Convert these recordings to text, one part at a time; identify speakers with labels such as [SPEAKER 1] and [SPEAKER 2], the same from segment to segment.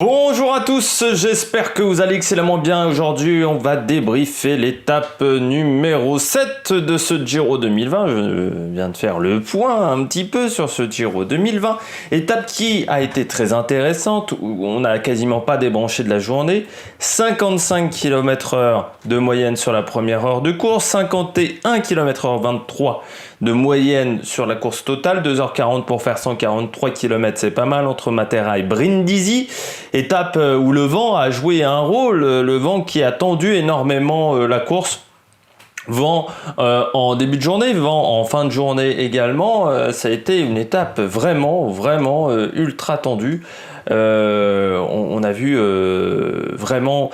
[SPEAKER 1] Bonjour à tous, j'espère que vous allez excellemment bien. Aujourd'hui, on va débriefer l'étape numéro 7 de ce Giro 2020. Je viens de faire le point un petit peu sur ce Giro 2020. Étape qui a été très intéressante, où on n'a quasiment pas débranché de la journée. 55 km/h de moyenne sur la première heure de course, 51 km/h 23 de moyenne sur la course totale, 2h40 pour faire 143 km, c'est pas mal, entre Matera et Brindisi. Étape où le vent a joué un rôle, le vent qui a tendu énormément la course. Vent en début de journée, vent en fin de journée également. Ça a été une étape vraiment ultra tendue. On a vu vraiment...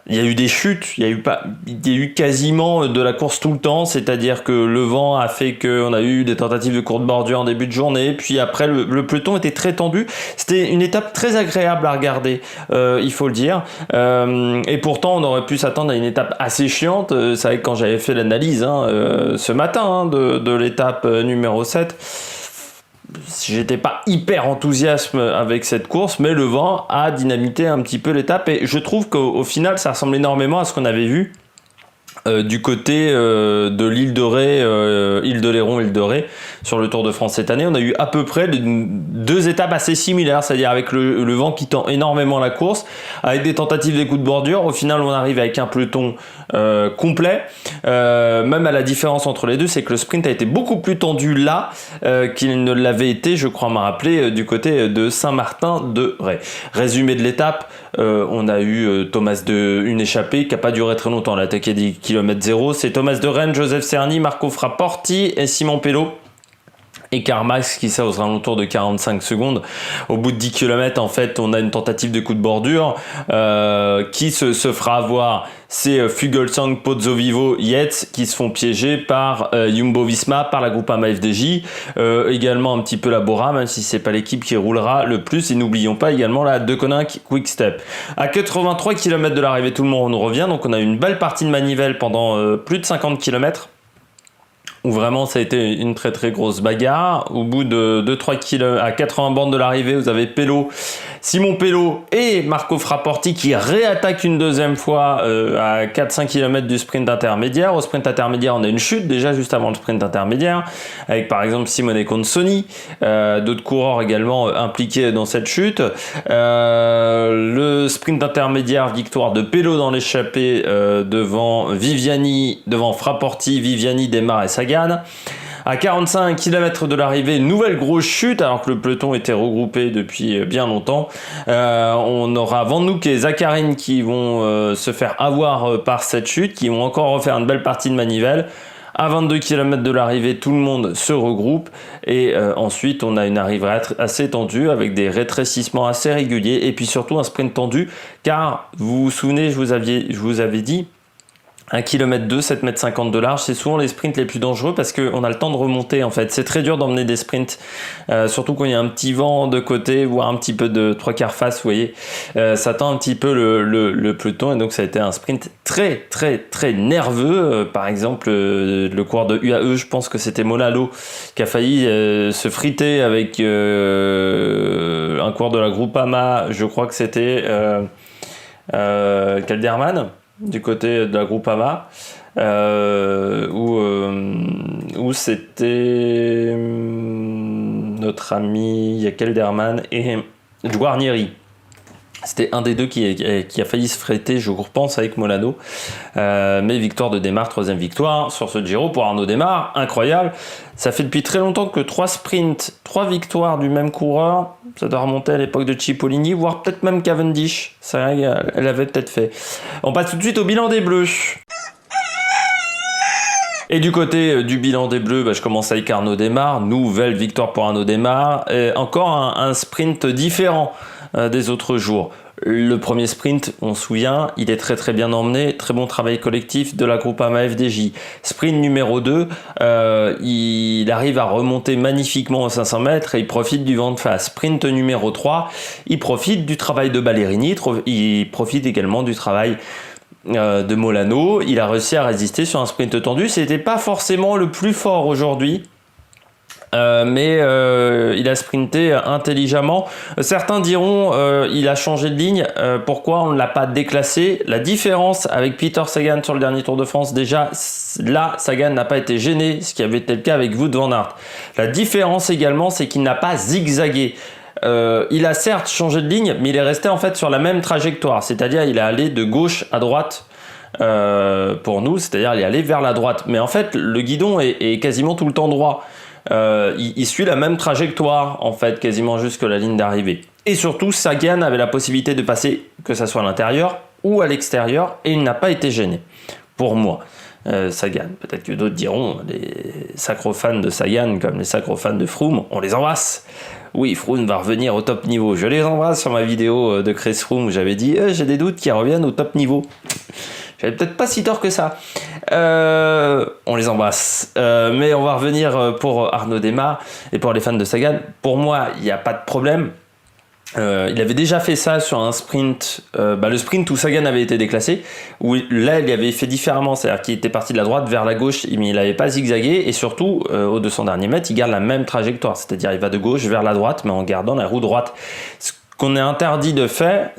[SPEAKER 1] Il y a eu des chutes, il y a eu quasiment de la course tout le temps, c'est-à-dire que le vent a fait qu'on a eu des tentatives de courte bordure en début de journée, puis après le peloton était très tendu. C'était une étape très agréable à regarder, il faut le dire. Et pourtant, on aurait pu s'attendre à une étape assez chiante. C'est vrai que quand j'avais fait l'analyse ce matin de l'étape numéro 7, j'étais pas hyper enthousiaste avec cette course, mais le vent a dynamité un petit peu l'étape et je trouve qu'au final ça ressemble énormément à ce qu'on avait vu du côté de l'île de Ré, île de Léron, île de Ré, sur le Tour de France cette année. On a eu à peu près deux étapes assez similaires, c'est-à-dire avec le vent qui tend énormément la course, avec des tentatives des coups de bordure. Au final, on arrive avec un peloton complet. Même à la différence entre les deux, c'est que le sprint a été beaucoup plus tendu là qu'il ne l'avait été, je crois me rappeler, du côté de Saint-Martin-de-Ré. Résumé de l'étape, on a eu Thomas une échappée qui n'a pas duré très longtemps, l'attaque est dit kilomètre 0, c'est Thomas de Rennes, Joseph Cerny, Marco Fraporti et Simon Pello. Et Karl Marx qui sert aux alentours de 45 secondes. Au bout de 10 km, en fait, on a une tentative de coup de bordure qui se fera avoir. C'est Fuglsang, Pozzo Vivo, Yates qui se font piéger par Jumbo-Visma, par la Groupama FDJ. Également un petit peu la Bora, même si c'est pas l'équipe qui roulera le plus. Et n'oublions pas également la Deceuninck Quick Step. À 83 km de l'arrivée, tout le monde nous revient. Donc on a eu une belle partie de manivelle pendant plus de 50 km. Où vraiment ça a été une très très grosse bagarre. Au bout de 2-3 km, à 80 bornes de l'arrivée, vous avez Pello, Simon Pello et Marco Fraporti qui réattaquent une deuxième fois à 4-5 km du sprint intermédiaire. Au sprint intermédiaire, on a une chute déjà juste avant le sprint intermédiaire, avec par exemple Simone Consoni, d'autres coureurs également impliqués dans cette chute. Le sprint intermédiaire, victoire de Pello dans l'échappée devant Viviani, devant Fraporti, Viviani, Desmar et Sagan. À 45 km de l'arrivée, nouvelle grosse chute alors que le peloton était regroupé depuis bien longtemps. On aura Van Nook et Zakharine qui vont se faire avoir par cette chute, qui vont encore refaire une belle partie de manivelle. À 22 km de l'arrivée, tout le monde se regroupe et ensuite on a une arrivée assez tendue avec des rétrécissements assez réguliers et puis surtout un sprint tendu car vous vous souvenez, je vous avais dit 1 km 2, 7 mètres 50 de large, c'est souvent les sprints les plus dangereux parce qu'on a le temps de remonter en fait. C'est très dur d'emmener des sprints, surtout quand il y a un petit vent de côté, voire un petit peu de 3/4 face, vous voyez. Ça tend un petit peu le peloton et donc ça a été un sprint très nerveux. Par exemple, le coureur de UAE, je pense que c'était Molalo, qui a failli se friter avec un coureur de la Groupama, je crois que c'était Kelderman, du côté de la Groupama, où c'était notre ami Kelderman et Guarnieri. C'était un des deux qui a failli se friter, je repense, avec Molano. Mais victoire de Desmar, troisième victoire sur ce Giro pour Arnaud Desmar, incroyable. Ça fait depuis très longtemps que 3 sprints, 3 victoires du même coureur. Ça doit remonter à l'époque de Cipollini, voire peut-être même Cavendish. C'est vrai qu'elle avait peut-être fait. On passe tout de suite au bilan des Bleus. Et du côté du bilan des Bleus, je commence avec Arnaud Desmar. Nouvelle victoire pour Arnaud Desmar. Et encore un sprint différent des autres jours. Le premier sprint, on se souvient, il est très bien emmené, très bon travail collectif de la Groupama FDJ. Sprint numéro 2, il arrive à remonter magnifiquement aux 500 mètres et il profite du vent de face. Sprint numéro 3, il profite du travail de Ballerini, il profite également du travail de Molano. Il a réussi à résister sur un sprint tendu. C'était pas forcément le plus fort aujourd'hui. Mais il a sprinté intelligemment. Certains diront il a changé de ligne. Pourquoi on ne l'a pas déclassé? La différence avec Peter Sagan sur le dernier Tour de France, déjà là Sagan n'a pas été gêné, ce qui avait été le cas avec Wout van Aert. La différence également, c'est qu'il n'a pas zigzagué. Il a certes changé de ligne, mais il est resté en fait sur la même trajectoire, c'est-à-dire il est allé de gauche à droite. Pour nous, c'est-à-dire il est allé vers la droite. Mais en fait, le guidon est quasiment tout le temps droit. Il suit la même trajectoire en fait quasiment jusqu'à la ligne d'arrivée, et surtout Sagan avait la possibilité de passer que ça soit à l'intérieur ou à l'extérieur et il n'a pas été gêné pour moi. Sagan, peut-être que d'autres diront les sacros fans de Sagan comme les sacros fans de Froome, on les embrasse. Oui, Froome va revenir au top niveau, je les embrasse. Sur ma vidéo de Chris Froome où j'avais dit j'ai des doutes qu'ils reviennent au top niveau. J'avais peut-être pas si tort que ça. On les embrasse. Mais on va revenir pour Arnaud Démare et pour les fans de Sagan. Pour moi, il n'y a pas de problème. Il avait déjà fait ça sur un sprint, le sprint où Sagan avait été déclassé, où là il avait fait différemment, c'est-à-dire qu'il était parti de la droite vers la gauche, mais il n'avait pas zigzagué, et surtout aux 200 derniers mètres, il garde la même trajectoire, c'est-à-dire il va de gauche vers la droite, mais en gardant la roue droite. Ce qu'on est interdit de faire,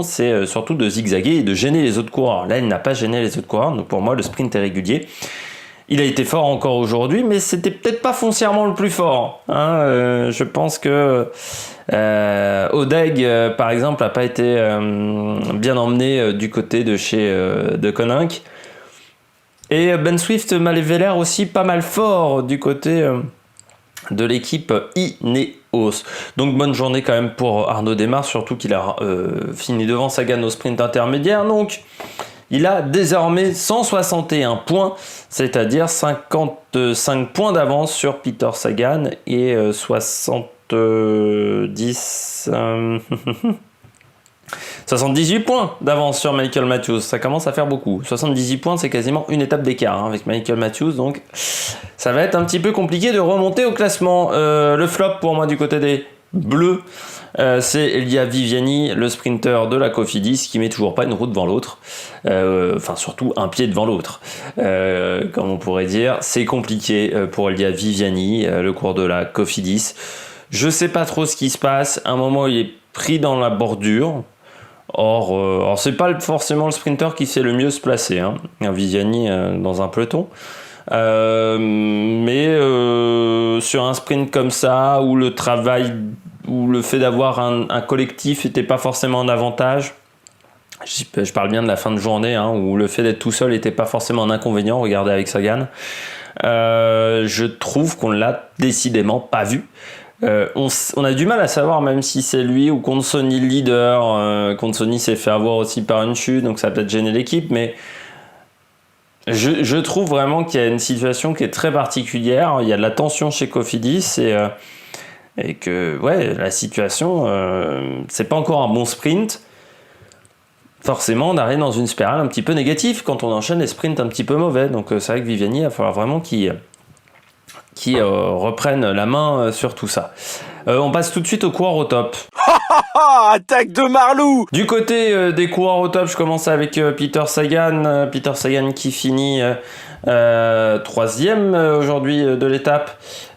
[SPEAKER 1] c'est surtout de zigzaguer et de gêner les autres coureurs. Là, il n'a pas gêné les autres coureurs, donc pour moi, le sprint est régulier. Il a été fort encore aujourd'hui, mais c'était peut-être pas foncièrement le plus fort. Je pense que Odeg, par exemple, n'a pas été bien emmené du côté de chez de Koninck. Et Ben Swift m'avait l'air aussi pas mal fort du côté de l'équipe Ineos. Donc bonne journée quand même pour Arnaud Démare, surtout qu'il a fini devant Sagan au sprint intermédiaire. Donc il a désormais 161 points, c'est-à-dire 55 points d'avance sur Peter Sagan et 78 points d'avance sur Michael Matthews. Ça commence à faire beaucoup. 78 points, c'est quasiment une étape d'écart avec Michael Matthews, donc ça va être un petit peu compliqué de remonter au classement. Le flop pour moi du côté des Bleus, c'est Elia Viviani, le sprinter de la Cofidis, qui met toujours pas une roue devant l'autre, surtout un pied devant l'autre, comme on pourrait dire. C'est compliqué pour Elia Viviani, le cours de la Cofidis. Je sais pas trop ce qui se passe. À un moment, il est pris dans la bordure. Or c'est pas forcément le sprinter qui sait le mieux se placer, Viviani dans un peloton. Mais sur un sprint comme ça, où le travail, où le fait d'avoir un collectif n'était pas forcément un avantage, je parle bien de la fin de journée, où le fait d'être tout seul n'était pas forcément un inconvénient, regardez avec Sagan, je trouve qu'on l'a décidément pas vu. On a du mal à savoir, même si c'est lui ou Consoni le leader. Consoni s'est fait avoir aussi par une chute, donc ça a peut-être gêné l'équipe, mais je trouve vraiment qu'il y a une situation qui est très particulière. Il y a de la tension chez Cofidis et que la situation, c'est pas encore un bon sprint. Forcément, on arrive dans une spirale un petit peu négative quand on enchaîne les sprints un petit peu mauvais. Donc c'est vrai que Viviani, il va falloir vraiment qu'il reprennent la main sur tout ça. On passe tout de suite aux coureurs au top.
[SPEAKER 2] Attaque de Marlou!
[SPEAKER 1] Du côté des coureurs au top, je commence avec Peter Sagan. Peter Sagan qui finit troisième aujourd'hui de l'étape.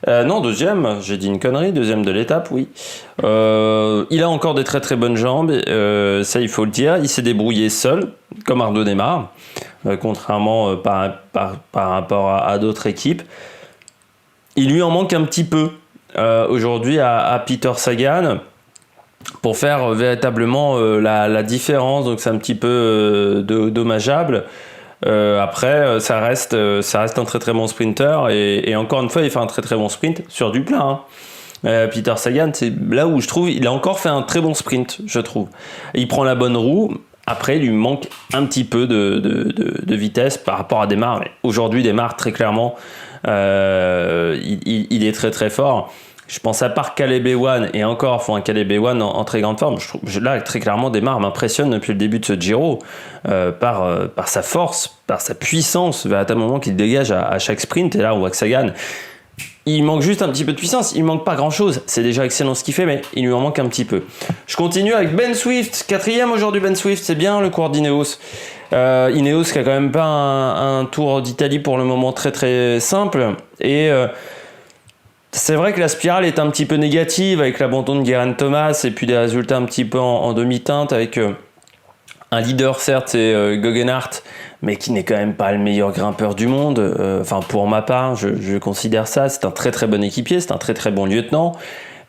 [SPEAKER 1] Non, deuxième, j'ai dit une connerie, deuxième de l'étape, oui. Il a encore des très très bonnes jambes, ça il faut le dire. Il s'est débrouillé seul, comme Arnaud Démare, contrairement par rapport à d'autres équipes. Il lui en manque un petit peu aujourd'hui à Peter Sagan pour faire véritablement la différence, donc c'est un petit peu dommageable. Après, ça reste un très très bon sprinter et encore une fois, il fait un très très bon sprint sur du plat. Peter Sagan, c'est là où je trouve il a encore fait un très bon sprint, je trouve. Il prend la bonne roue. Après, il lui manque un petit peu de vitesse par rapport à Démare. Mais aujourd'hui, Démare, très clairement, il est très très fort. Je pense à part Caleb Ewan, et encore, il faut un Caleb Ewan en très grande forme. Je trouve, là, très clairement, Démare m'impressionne depuis le début de ce Giro par sa force, par sa puissance, à tel moment qu'il dégage à chaque sprint. Et là, on voit que Sagan, il manque juste un petit peu de puissance, il manque pas grand chose, c'est déjà excellent ce qu'il fait, mais il lui en manque un petit peu. Je continue avec Ben Swift, quatrième aujourd'hui. Ben Swift, c'est bien le cours d'Ineos. Ineos qui a quand même pas un tour d'Italie pour le moment très très simple, et C'est vrai que la spirale est un petit peu négative avec l'abandon de Geraint Thomas et puis des résultats un petit peu en demi-teinte avec un leader certes, c'est Guggenhardt, mais qui n'est quand même pas le meilleur grimpeur du monde. Enfin, pour ma part, je considère ça. C'est un très très bon équipier, c'est un très très bon lieutenant.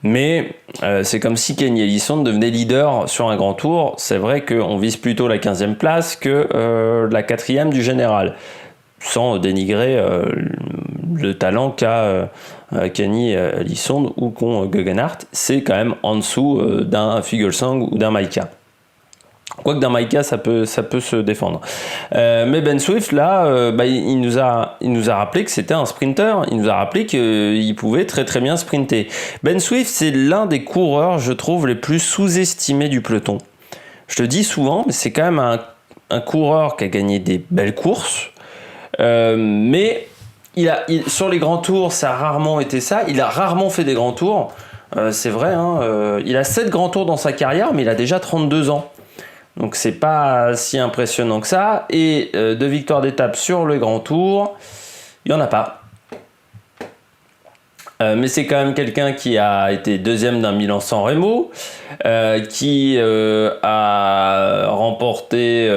[SPEAKER 1] Mais c'est comme si Kenny Elissonde devenait leader sur un grand tour. C'est vrai qu'on vise plutôt la 15e place que la 4e du général. Sans dénigrer le talent qu'a Kenny Elissonde ou qu'ont Guggenhardt. C'est quand même en dessous d'un Fuglsang ou d'un Maïka. Quoique d'un Maïka, ça peut se défendre. Mais Ben Swift, là, il nous a rappelé que c'était un sprinter. Il nous a rappelé qu'il pouvait très très bien sprinter. Ben Swift, c'est l'un des coureurs, je trouve, les plus sous-estimés du peloton. Je le dis souvent, mais c'est quand même un coureur qui a gagné des belles courses. Mais sur les grands tours, ça a rarement été ça. Il a rarement fait des grands tours. C'est vrai, il a 7 grands tours dans sa carrière, mais il a déjà 32 ans. Donc c'est pas si impressionnant que ça. Et de victoires d'étape sur le grand tour, il n'y en a pas. Mais c'est quand même quelqu'un qui a été deuxième d'un Milan-San Remo, qui a remporté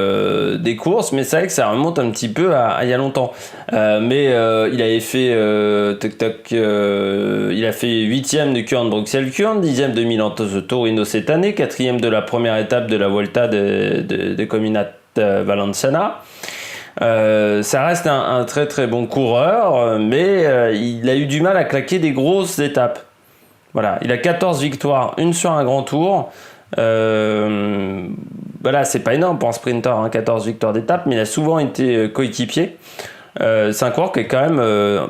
[SPEAKER 1] des courses, mais c'est vrai que ça remonte un petit peu à il y a longtemps. Mais il avait fait il a fait 8e de Kuurne-Bruxelles-Kuurne, 10e de Milan-Torino cette année, 4e de la première étape de la Volta de Comunat Valenciana. Ça reste un très très bon coureur, mais il a eu du mal à claquer des grosses étapes. Voilà, il a 14 victoires, une sur un grand tour. Voilà, c'est pas énorme pour un sprinter, 14 victoires d'étape, mais il a souvent été coéquipier. C'est un coureur qui est quand même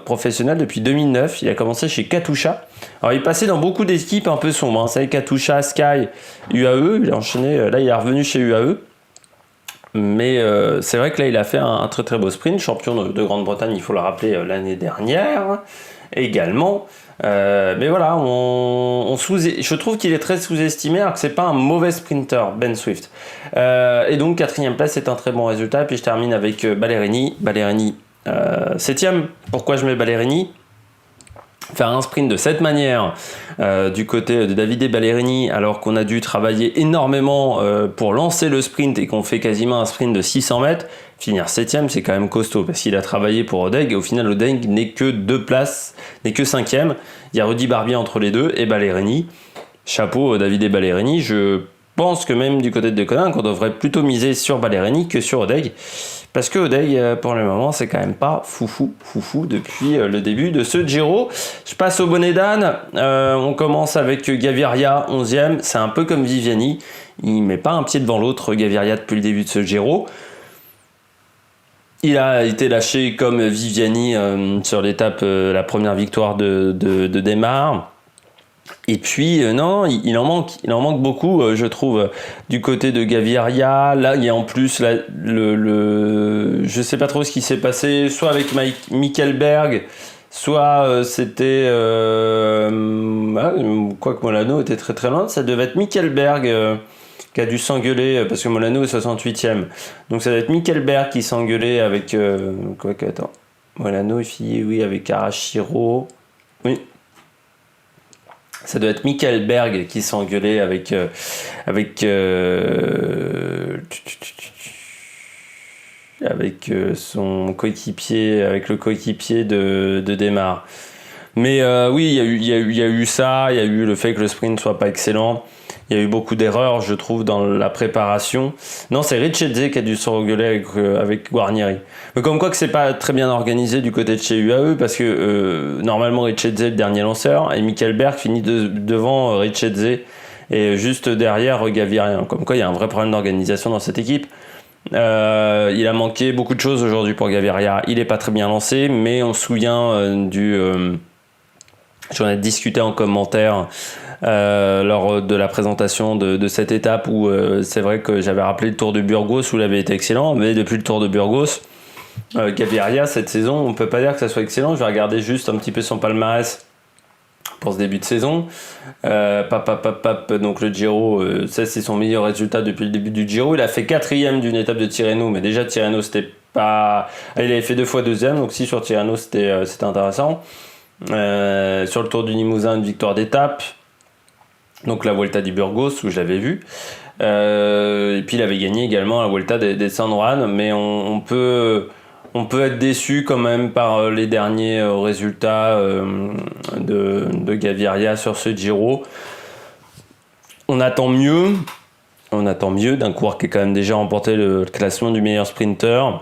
[SPEAKER 1] professionnel depuis 2009. Il a commencé chez Katusha. Alors il est passé dans beaucoup d'équipes un peu sombres. C'est Katusha, Sky, UAE. Il a enchaîné. Là, il est revenu chez UAE. Mais c'est vrai que là, il a fait un très très beau sprint, champion de Grande-Bretagne, il faut le rappeler, l'année dernière également. Mais voilà, je trouve qu'il est très sous-estimé, alors que c'est pas un mauvais sprinter, Ben Swift. Et donc 4e place, c'est un très bon résultat. Puis je termine avec Ballerini. Ballerini, 7e. Pourquoi je mets Ballerini ? Faire un sprint de cette manière du côté de Davide Ballerini, alors qu'on a dû travailler énormément pour lancer le sprint et qu'on fait quasiment un sprint de 600 mètres, finir 7e, c'est quand même costaud parce qu'il a travaillé pour Odeg et au final Odeg n'est que 2 places, n'est que 5e. Il y a Rudy Barbier entre les deux et Ballerini. Chapeau Davide Ballerini. Je pense que même du côté de Deconinck, qu'on devrait plutôt miser sur Ballerini que sur Odeg. Parce que Odeg, pour le moment, c'est quand même pas foufou depuis le début de ce Giro. Je passe au bonnet d'âne. On commence avec Gaviria, 11e. C'est un peu comme Viviani. Il met pas un pied devant l'autre, Gaviria, depuis le début de ce Giro. Il a été lâché comme Viviani sur l'étape, la première victoire de Démare. Et puis non, il en manque beaucoup, je trouve, du côté de Gaviria. Là, il y a en plus je sais pas trop ce qui s'est passé, soit avec Michael Berg, soit c'était quoique Molano était très très loin. Ça devait être Michael Berg qui a dû s'engueuler parce que Molano est 68e. Donc ça doit être Michael Berg qui s'engueulait avec attends, Molano est fini, oui, avec Arashiro, oui. Ça doit être Michael Berg qui s'est engueulé avec son coéquipier, avec le coéquipier de Démare. Mais oui, il y a eu ça, il y a eu le fait que le sprint soit pas excellent. Il y a eu beaucoup d'erreurs, je trouve, dans la préparation. Non, c'est Richetze qui a dû se engueuler avec Guarnieri. Mais comme quoi que c'est pas très bien organisé du côté de chez UAE, parce que normalement Richetze est le dernier lanceur, et Michael Berg finit devant Richetze, et juste derrière Gaviria. Comme quoi il y a un vrai problème d'organisation dans cette équipe. Il a manqué beaucoup de choses aujourd'hui pour Gaviria. Il est pas très bien lancé, mais on se souvient j'en ai discuté en commentaire lors de la présentation de cette étape où c'est vrai que j'avais rappelé le Tour de Burgos où il avait été excellent, mais depuis le Tour de Burgos, Gaviria cette saison, on peut pas dire que ça soit excellent. Je vais regarder juste un petit peu son palmarès pour ce début de saison. Donc le Giro, ça c'est son meilleur résultat depuis le début du Giro. Il a fait 4e d'une étape de Tirreno, mais déjà Tirreno c'était pas... Il avait fait 2 fois 2e, donc si sur Tirreno c'était intéressant. Sur le Tour du Limousin, une victoire d'étape. Donc la Vuelta di Burgos, où je l'avais vu. Et puis il avait gagné également la Vuelta de San Juan. Mais on peut être déçu quand même par les derniers résultats de Gaviria sur ce Giro. On attend mieux d'un coureur qui a quand même déjà remporté le classement du meilleur sprinter,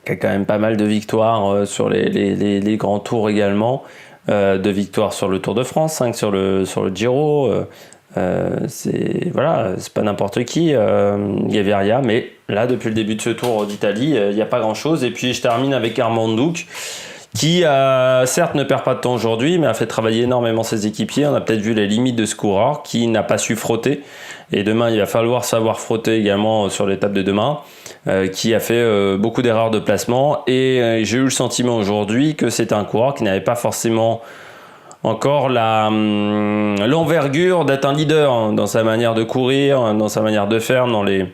[SPEAKER 1] qui a quand même pas mal de victoires sur les grands tours également, de victoires sur le Tour de France, 5 sur le Giro. C'est pas n'importe qui, Gaviria, mais là depuis le début de ce Tour d'Italie, il n'y a pas grand chose. Et puis je termine avec Armand Duc, qui certes ne perd pas de temps aujourd'hui, mais a fait travailler énormément ses équipiers. On a peut-être vu les limites de ce coureur qui n'a pas su frotter, et demain il va falloir savoir frotter également sur l'étape de demain, qui a fait beaucoup d'erreurs de placement, et j'ai eu le sentiment aujourd'hui que c'est un coureur qui n'avait pas forcément encore l'envergure d'être un leader dans sa manière de courir, dans sa manière de faire, dans les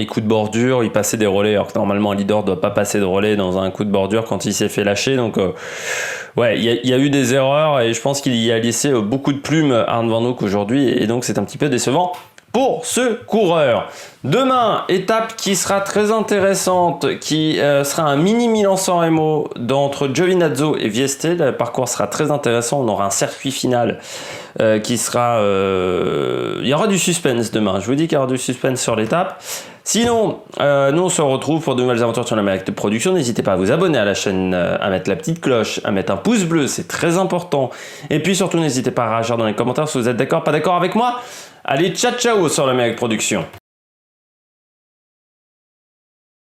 [SPEAKER 1] coups de bordure. Il passait des relais, alors que normalement un leader ne doit pas passer de relais dans un coup de bordure quand il s'est fait lâcher. Donc il y a eu des erreurs, et je pense qu'il y a laissé beaucoup de plumes Arne Van Hoek aujourd'hui, et donc c'est un petit peu décevant pour ce coureur. Demain, étape qui sera très intéressante, qui sera un mini Milan-San Remo entre Giovinazzo et Vieste. Le parcours sera très intéressant. On aura un circuit final qui sera... Il y aura du suspense demain. Je vous dis qu'il y aura du suspense sur l'étape. Sinon, nous on se retrouve pour de nouvelles aventures sur l'Amérique de Production. N'hésitez pas à vous abonner à la chaîne, à mettre la petite cloche, à mettre un pouce bleu, c'est très important. Et puis surtout, n'hésitez pas à réagir dans les commentaires si vous êtes d'accord, pas d'accord avec moi. Allez, ciao ciao sur l'Amérique Production.